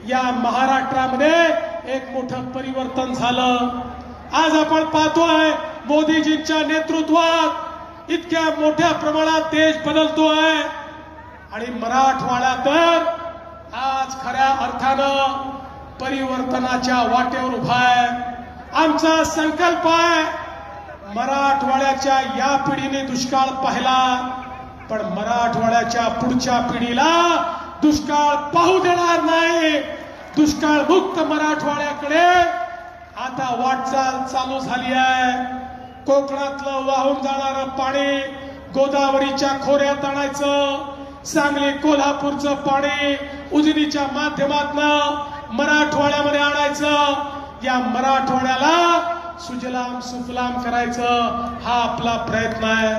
या महाराष्ट्रामध्ये एक मोठं परिवर्तन झालं। आज आपण पाहतोय मोदीजींच्या नेतृत्वात इतक्या मोठ्या प्रमाणात देश बदलतोय आणि मराठवाडा तर आज खऱ्या अर्थानं परिवर्तनाच्या वाटेवर उभा आहे। आमचा संकल्प आहे मराठवाड्याच्या या पिढीने दुष्काळ पाहिला, पण मराठवाड्याच्या पुढच्या पिढीला दुष्काळ पाहू देणार नाही। दुष्काळ मुक्त मराठवाड्याकडे आता वाटचाल चालू झाली आहे। कोकणातलं वाहून जाणारं पाणी गोदावरीच्या खोऱ्यात आणायचं, सांगली कोल्हापूरचं पाणी उजनीच्या माध्यमातून मराठवाड्यामध्ये आणायचं, या मराठवाड्याला सुजलाम सुफलाम करायचं, हा आपला प्रयत्न आहे।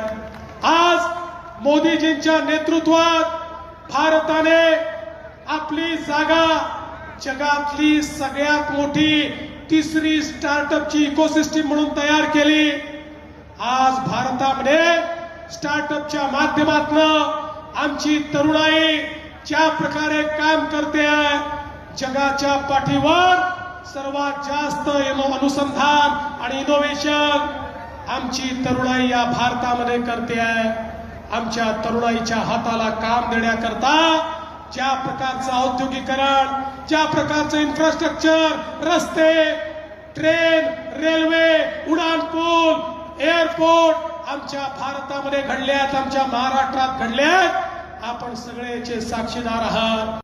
आज मोदीजींच्या नेतृत्वात भारताने आपली जागा जगातली सगळ्यात मोठी तिसरी स्टार्टअपची इकोसिस्टीम म्हणून तयार केली। आज भारतामध्ये स्टार्टअपच्या माध्यमातून आमची तरुणाई ज्या प्रकारे काम करते आहे, जगाच्या पाठीवर सर्वात जास्त अनुसंधान आणि इनोव्हेशन आमची तरुणाई या भारतामध्ये करते आहे। आमच्या तरुणाईच्या हाताला काम देण्याकरता ज्या प्रकारचं औद्योगिकरण, ज्या प्रकारचं इन्फ्रास्ट्रक्चर, रस्ते, ट्रेन, रेल्वे, उड्डाणपूल, एअरपोर्ट आमच्या भारतामध्ये घडले आहेत, आमच्या महाराष्ट्रात घडले आहेत, आपण सगळेचे साक्षीदार आहात।